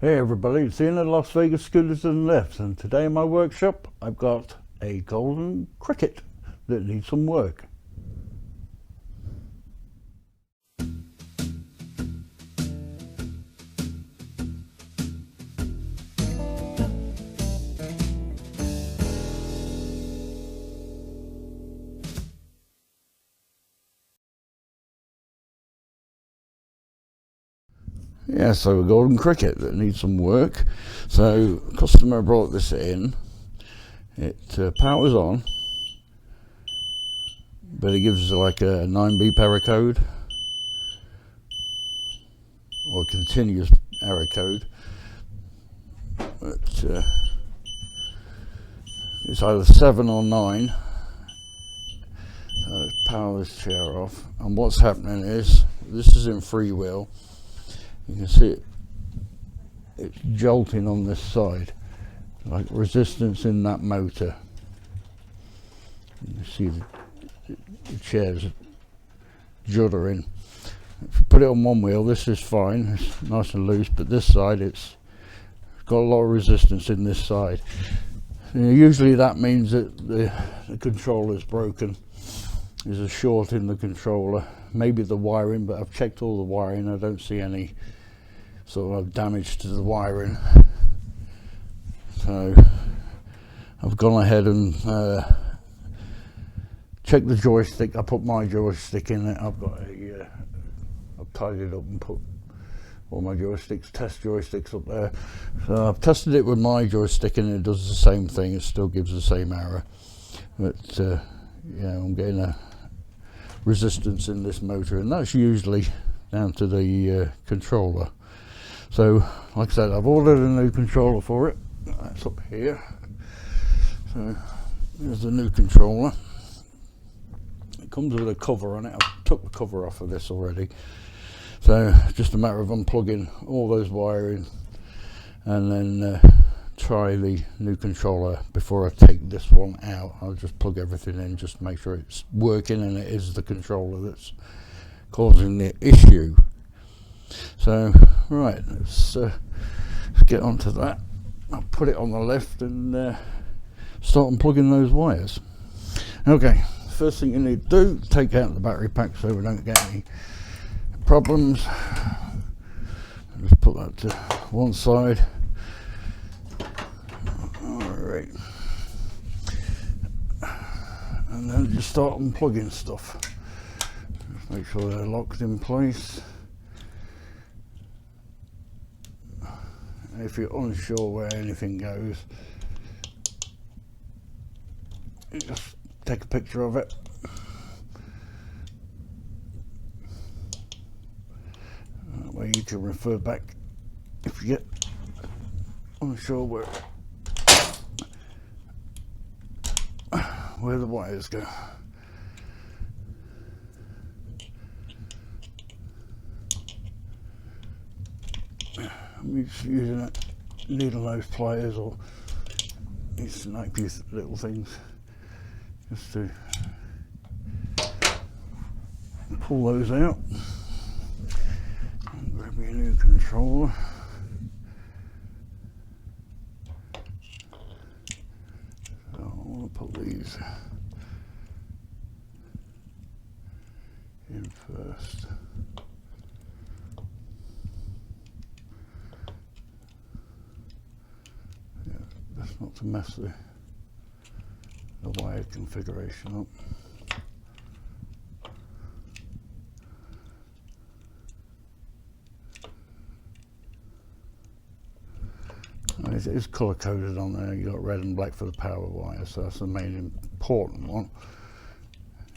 Hey everybody, it's Ian at Las Vegas Scooters and Lifts, and today in my workshop I've got a golden cricket that needs some work. Yeah, so a golden cricket that needs some work. So customer brought this in. It powers on, but it gives like a 9B error code or continuous error code. But it's either 7 or 9. So let's power this chair off. And what's happening is, this is in freewheel. You can see it's jolting on this side, like resistance in that motor. You see the chair's juddering. If you put it on one wheel, this is fine, it's nice and loose, but this side it's got a lot of resistance in this side. Usually that means that the controller is broken. There's a short in the controller, maybe the wiring, but I've checked all the wiring. I don't see any sort of damage to the wiring. So I've gone ahead and checked the joystick. I put my joystick in it. I've tied it up and put all my joysticks, test joysticks up there. So I've tested it with my joystick and it does the same thing. It still gives the same error. But yeah, I'm getting a resistance in this motor, and that's usually down to the controller. So like I said, I've ordered a new controller for it. That's up here. So there's the new controller. It comes with a cover on it. I've took the cover off of this already, so just a matter of unplugging all those wiring and then try the new controller before I take this one out. I'll just plug everything in just to make sure it's working, and it is the controller that's causing the issue. So right, let's get onto that. I'll put it on the lift and start unplugging those wires. Okay, first thing you need to do, take out the battery pack so we don't get any problems. Just put that to one side. Alright, and then just start unplugging stuff. Just make sure they're locked in place. If you're unsure where anything goes, you just take a picture of it. That way you can refer back if you get unsure where the wires go. I'm just using a needle nose pliers or these snappy little things just to pull those out. And grab your new controller. So I want to put these in first. Not to mess the wire configuration up. It is colour coded on there. You've got red and black for the power wire, so that's the main important one.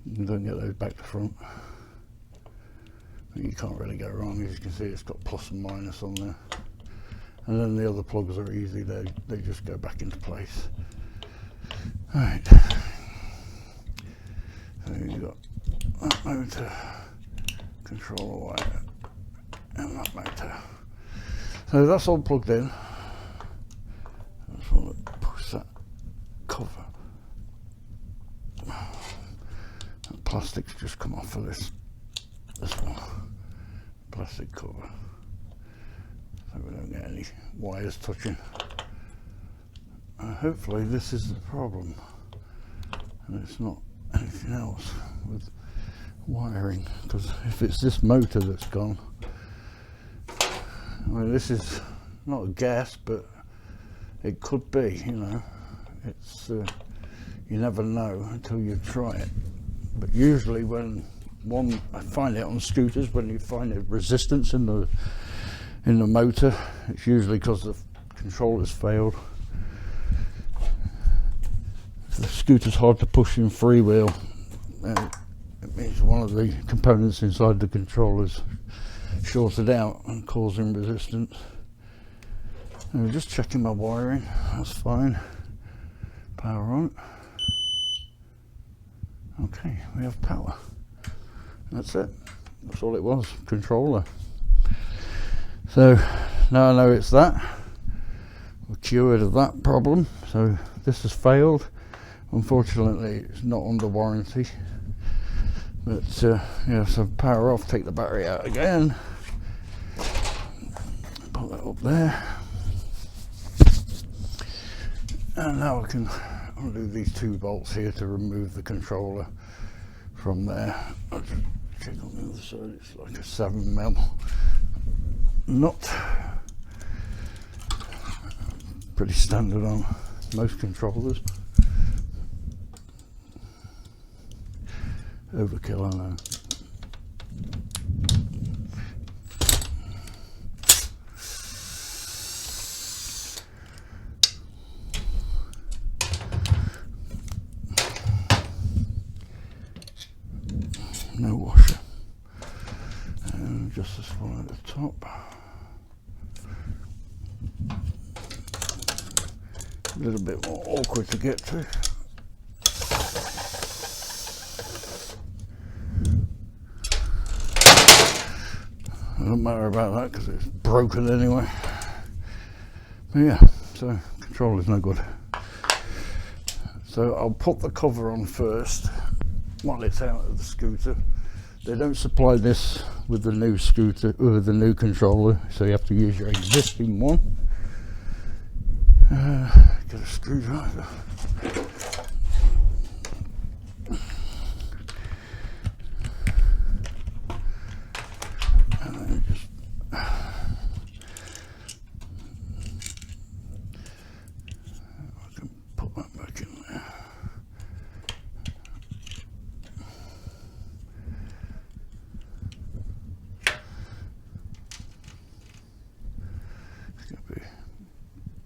You don't get those back to front. You can't really go wrong. As you can see, it's got plus and minus on there. And then the other plugs are easy, they just go back into place. Alright, so you've got that motor, controller wire, and that motor. So that's all plugged in. I just want to push that cover. That plastic's just come off of this one, plastic cover. So we don't get any any wires touching. Hopefully this is the problem and it's not anything else with wiring, because if it's this motor that's gone, I mean, this is not a guess, but it could be, you know. It's you never know until you try it. But usually when I find it on scooters, when you find a resistance in the motor, it's usually because the controller's failed. If the scooter's hard to push in freewheel, it means one of the components inside the controller's shorted out and causing resistance. And just checking my wiring, that's fine. Power on. Okay, we have power. That's it. That's all it was, controller. So now I know it's that. We're cured of that problem. So this has failed. Unfortunately, it's not under warranty. But yeah, so power off, take the battery out again. Put that up there. And now I can undo these 2 bolts here to remove the controller from there. I'll just check on the other side, it's like a 7mm nut. Pretty standard on most controllers. Overkill, I know. No washer. And just this one at the top. A little bit more awkward to get to. Don't matter about that because it's broken anyway. But yeah, so controller's no good. So I'll put the cover on first while it's out of the scooter. They don't supply this with the new scooter or the new controller, so you have to use your existing one. Get a screwdriver.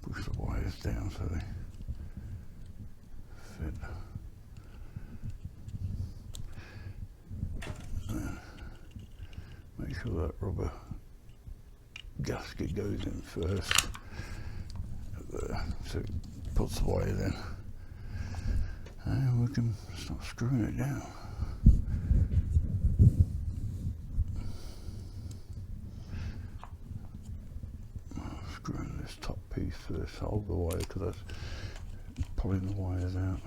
Push the wires down so they fit. And make sure that rubber gasket goes in first. So it puts the wires in. And we can start screwing it down. Screwing this top piece first, hold the wire because that's pulling the wires out.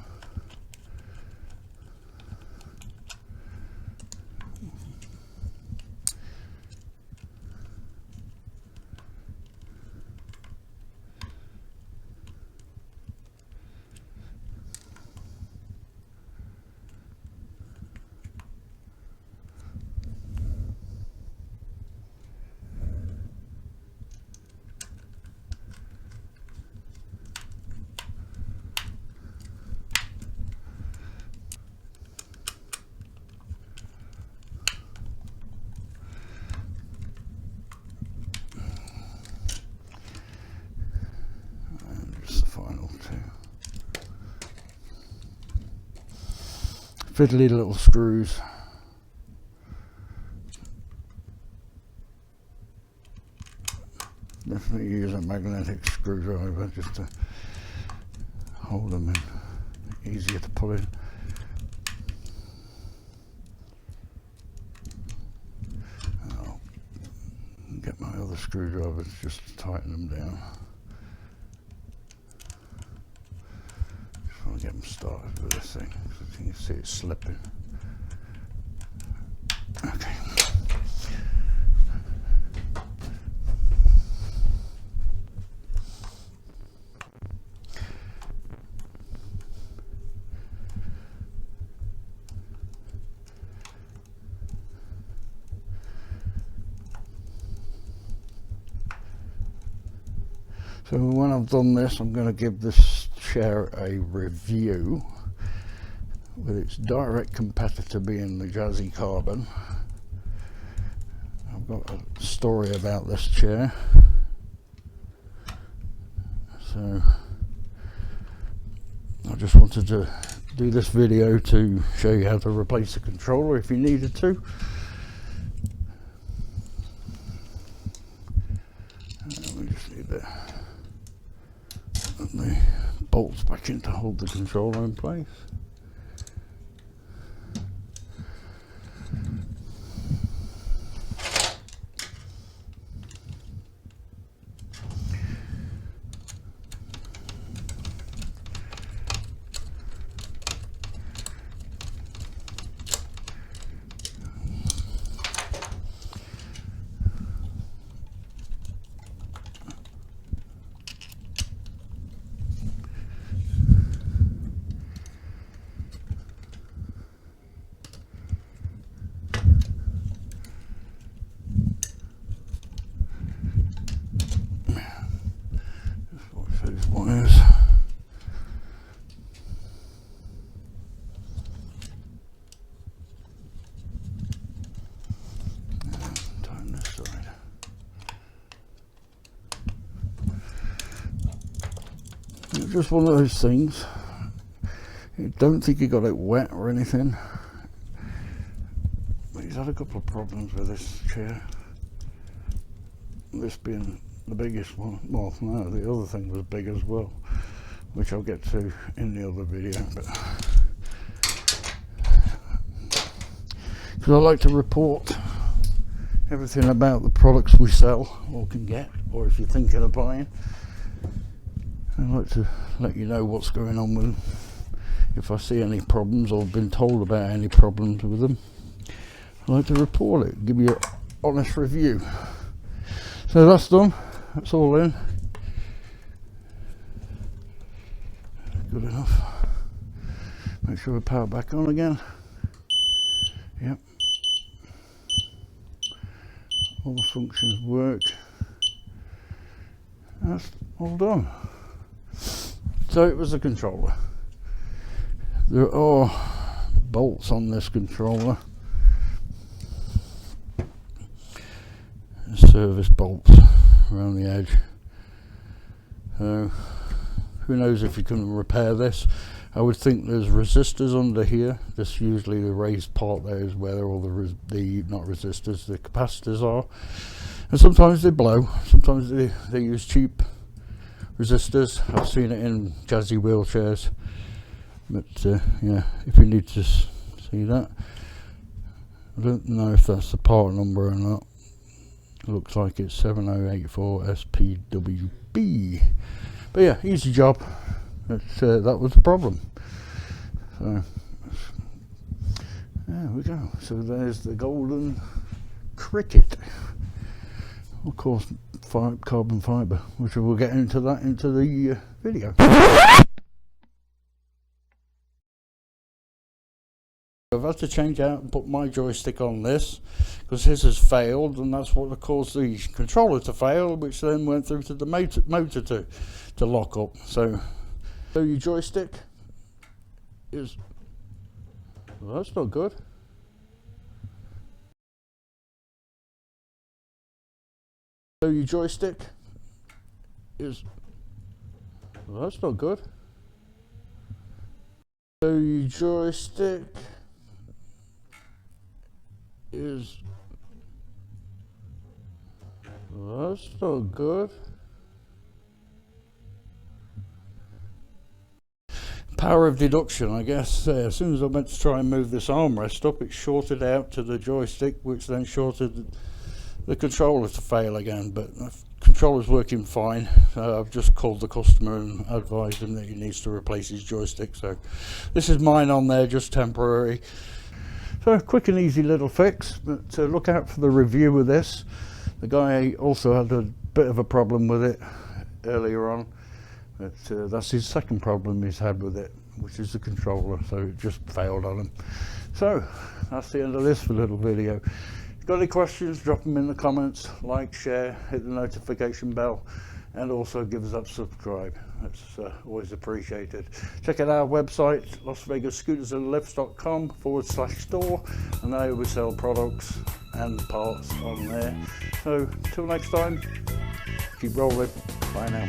Fiddly little screws. Definitely use a magnetic screwdriver just to hold them in, easier to pull in. I'll get my other screwdrivers just to tighten them down. Just want to get them started with this thing, because you can see it's slipping. Okay. So when I've done this, I'm going to give this chair a review with its direct competitor being the Jazzy Carbon. I've got a story about this chair, so I just wanted to do this video to show you how to replace the controller if you needed to. We just need to put the bolts back in to hold the controller in place. Those wires. Turn this side. It's just one of those things. You don't think you got it wet or anything. But he's had a couple of problems with this chair. This being the biggest one. Well, no, the other thing was big as well, which I'll get to in the other video. But because I like to report everything about the products we sell or can get, or if you're thinking of buying, I like to let you know what's going on with them. If I see any problems or been told about any problems with them, I like to report it, give you an honest review. So that's done. That's all in. Good enough. Make sure we power back on again. Yep. All the functions work. That's all done. So it was the controller. There are bolts on this controller. Service bolts around the edge. So who knows if you can repair this. I would think there's resistors under here. This usually the raised part there is where all the not resistors, the capacitors are. And sometimes they blow. Sometimes they use cheap resistors. I've seen it in Jazzy wheelchairs. But yeah, if you need to see that, I don't know if that's the part number or not. Looks like it's 7084 SPWB. But yeah, easy job. That was the problem. So there we go. So there's the golden cricket. Of course, carbon fibre, which we'll get into that into the video. I've had to change out and put my joystick on this because his has failed, and that's what caused the controller to fail, which then went through to the motor to lock up. So your joystick is, well, that's not good. So your joystick is, well, that's not good. So your joystick is, well, that's not good. Power of deduction, I guess. As soon as I went to try and move this armrest up, it shorted out to the joystick, which then shorted the controller to fail again. But the controller's working fine. I've just called the customer and advised him that he needs to replace his joystick. So this is mine on there, just temporary. So quick and easy little fix, but look out for the review of this. The guy also had a bit of a problem with it earlier on, but that's his second problem he's had with it, which is the controller, so it just failed on him. So that's the end of this little video. If you've got any questions, drop them in the comments, like, share, hit the notification bell, and also give us that subscribe. That's always appreciated. Check out our website, lasvegasscootersandlifts.com/store, and there we sell products and parts on there. So till next time, keep rolling. Bye now.